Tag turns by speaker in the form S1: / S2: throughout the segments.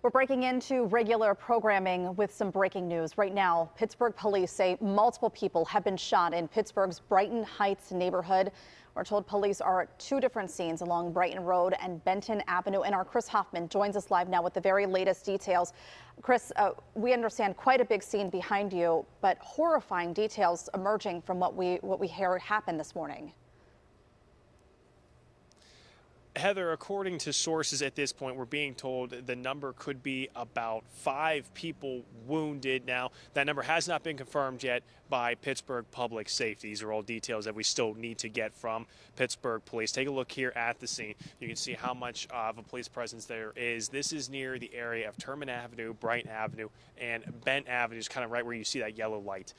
S1: We're breaking into regular programming with some breaking news. Right now, Pittsburgh police say multiple people have been shot in Pittsburgh's Brighton Heights neighborhood. We're told police are at two different scenes along Brighton Road and Benton Avenue. And our Chris Hoffman joins us live now with the very latest details. Chris, we understand quite a big scene behind you, but horrifying details emerging from what we hear happened this morning.
S2: Heather, according to sources at this point, we're being told the number could be about 5 people wounded. Now, that number has not been confirmed yet by Pittsburgh Public Safety. These are all details that we still need to get from Pittsburgh Police. Take a look here at the scene. You can see how much of a police presence there is. This is near the area of Terman Avenue, Brighton Avenue, and Bent Avenue is kind of right where you see that yellow light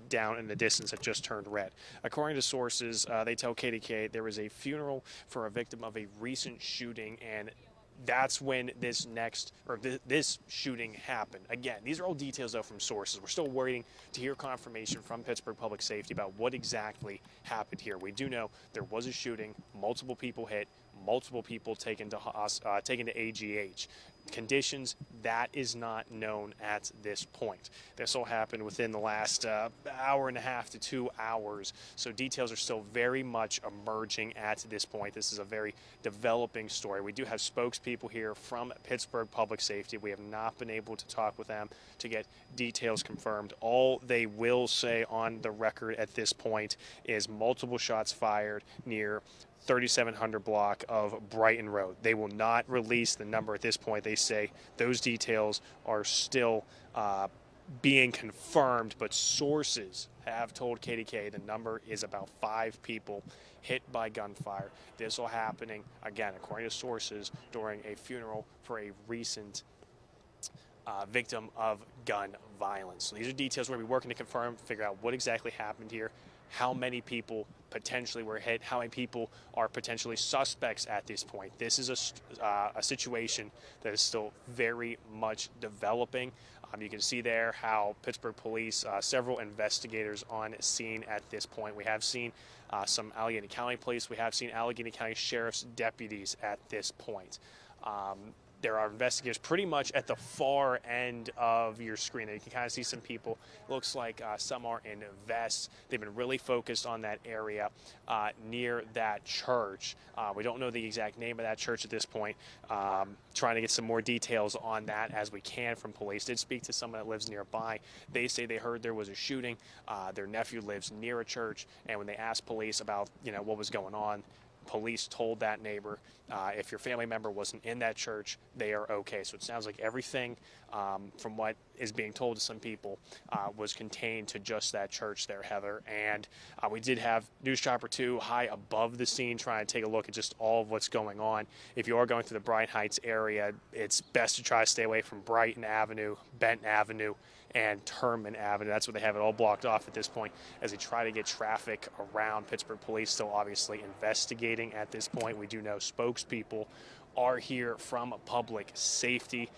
S2: down in the distance that just turned red. According to sources, they tell KDKA there was a funeral for a victim of a recent shooting, and that's when this shooting happened. Again, these are all details though from sources. We're still waiting to hear confirmation from Pittsburgh Public Safety about what exactly happened here. We do know there was a shooting, multiple people hit, multiple people taken to AGH. Conditions, that is not known at this point. This all happened within the last hour and a half to 2 hours, so details are still very much emerging at this point. This is a very developing story. We do have spokespeople here from Pittsburgh Public Safety. We have not been able to talk with them to get details confirmed. All they will say on the record at this point is multiple shots fired near 3700 block of Brighton Road. They will not release the number at this point. They say those details are still being confirmed, but sources have told KDKA the number is about 5 people hit by gunfire. This all happening, again, according to sources, during a funeral for a recent victim of gun violence. So these are details we're going to be working to confirm, figure out what exactly happened here, how many people potentially were hit, how many people are potentially suspects at this point. This is a situation that is still very much developing. You can see there how Pittsburgh Police, several investigators on scene at this point. We have seen some Allegheny County Police. We have seen Allegheny County Sheriff's deputies at this point. There are investigators pretty much at the far end of your screen. You can kind of see some people. Looks like some are in vests. They've been really focused on that area near that church. We don't know the exact name of that church at this point. Trying to get some more details on that as we can from police. Did speak to someone that lives nearby. They say they heard there was a shooting. Their nephew lives near a church, and when they asked police about what was going on, police told that neighbor, if your family member wasn't in that church, they are okay. So it sounds like everything from what is being told to some people was contained to just that church there, Heather. And we did have News Chopper 2 high above the scene trying to take a look at just all of what's going on. If you are going through the Brighton Heights area, it's best to try to stay away from Brighton Avenue, Benton Avenue, and Terman Avenue. That's what they have it all blocked off at this point as they try to get traffic around. Pittsburgh Police still obviously investigating at this point. We do know spokespeople are here from public safety.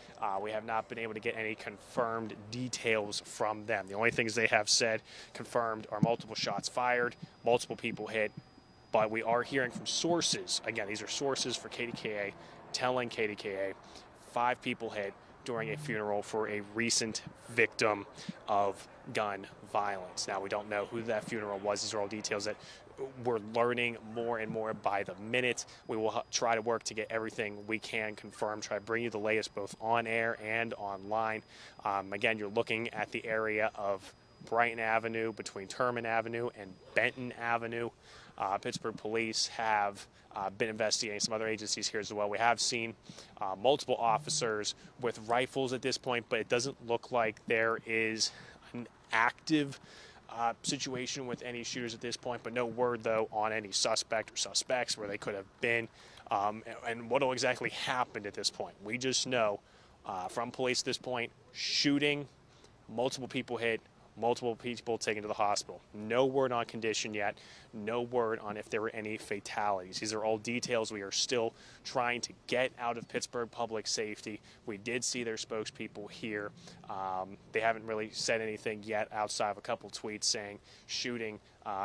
S2: We have not been able to get any confirmed details from them. The only things they have said confirmed are multiple shots fired, multiple people hit, but we are hearing from sources. Again, these are sources for KDKA telling KDKA 5 people hit during a funeral for a recent victim of gun violence. Now, we don't know who that funeral was. These are all details that we're learning more and more by the minute. We will try to work to get everything we can confirmed, try to bring you the latest both on air and online. Again, you're looking at the area of Brighton Avenue between Terman Avenue and Benton Avenue. Pittsburgh Police have been investigating, some other agencies here as well. We have seen multiple officers with rifles at this point, but it doesn't look like there is an active situation with any shooters at this point, but no word though on any suspect or suspects where they could have been and what exactly happened at this point. We just know from police at this point, shooting, multiple people hit, multiple people taken to the hospital. No word on condition yet. No word on if there were any fatalities. These are all details we are still trying to get out of Pittsburgh Public Safety. We did see their spokespeople here. They haven't really said anything yet outside of a couple tweets saying shooting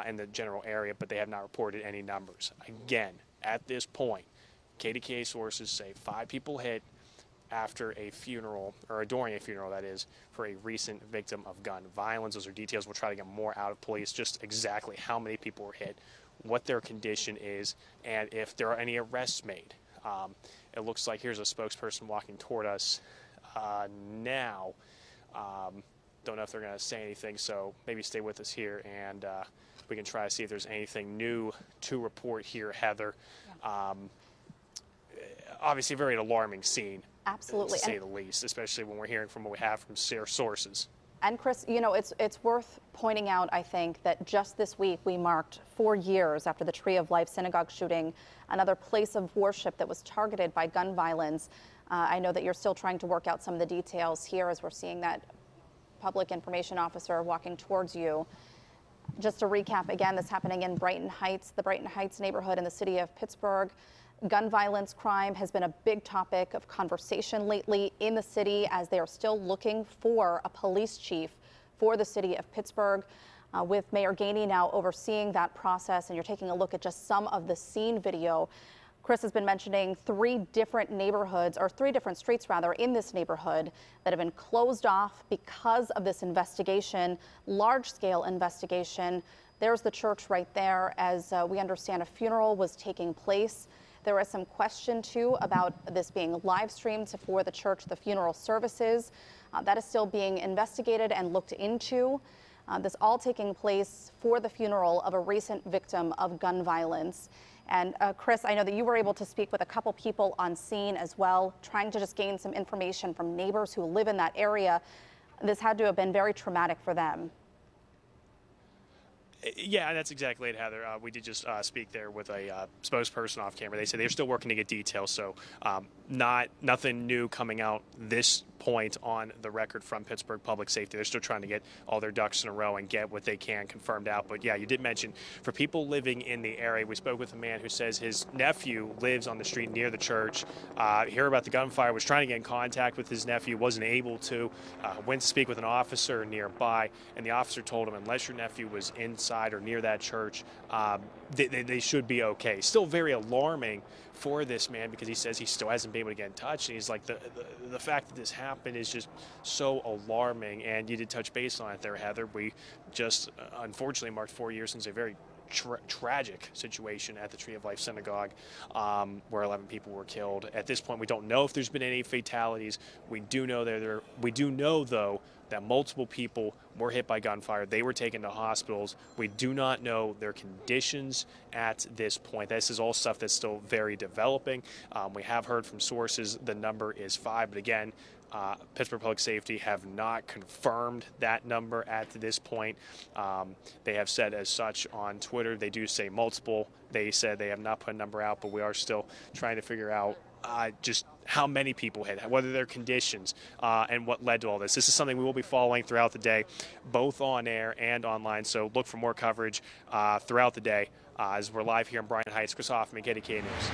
S2: in the general area, but they have not reported any numbers. Again, at this point, KDKA sources say 5 people hit, after a funeral, or during a funeral, that is, for a recent victim of gun violence. Those are details. We'll try to get more out of police, just exactly how many people were hit, what their condition is, and if there are any arrests made. It looks like here's a spokesperson walking toward us now. Don't know if they're going to say anything, so maybe stay with us here, and we can try to see if there's anything new to report here, Heather. Yeah. Obviously, a very alarming scene.
S1: Absolutely.
S2: To say the least, especially when we're hearing from what we have from sources.
S1: And Chris, you know, it's worth pointing out, I think, that just this week we marked 4 years after the Tree of Life synagogue shooting, another place of worship that was targeted by gun violence. I know that you're still trying to work out some of the details here as we're seeing that public information officer walking towards you. Just to recap again, this happening in Brighton Heights, the Brighton Heights neighborhood in the city of Pittsburgh. Gun violence crime has been a big topic of conversation lately in the city as they are still looking for a police chief for the city of Pittsburgh, with Mayor Gainey now overseeing that process. And you're taking a look at just some of the scene video. Chris has been mentioning 3 different neighborhoods, or 3 different streets rather, in this neighborhood that have been closed off because of this investigation, large-scale investigation. There's the church right there. As we understand, a funeral was taking place. There is some question, too, about this being live streamed for the church, the funeral services. That is still being investigated and looked into. This all taking place for the funeral of a recent victim of gun violence. And Chris, I know that you were able to speak with a couple people on scene as well, trying to just gain some information from neighbors who live in that area. This had to have been very traumatic for them.
S2: Yeah, that's exactly it, Heather. We did just speak there with a spokesperson off camera. They said they're still working to get details, so nothing new coming out this point on the record from Pittsburgh Public Safety. They're still trying to get all their ducks in a row and get what they can confirmed out. But yeah, you did mention for people living in the area, we spoke with a man who says his nephew lives on the street near the church. Hear about the gunfire, was trying to get in contact with his nephew, wasn't able to, went to speak with an officer nearby, and the officer told him unless your nephew was inside or near that church, they should be okay. Still very alarming for this man because he says he still hasn't been able to get in touch, and he's like, the fact that this happened is just so alarming. And you did touch base on it there, Heather. We just unfortunately marked 4 years since a very tragic situation at the Tree of Life synagogue, where 11 people were killed. At this point, we don't know if there's been any fatalities. We do know though that multiple people were hit by gunfire. They were taken to hospitals. We do not know their conditions at this point. This is all stuff that's still very developing. We have heard from sources the number is 5, but again, Pittsburgh Public Safety have not confirmed that number at this point. They have said as such on Twitter. They do say multiple. They said they have not put a number out, but we are still trying to figure out just how many people hit, whether their conditions, and what led to all this. This is something we will be following throughout the day, both on air and online. So look for more coverage throughout the day as we're live here in Brighton Heights. Chris Hoffman, KDKA News.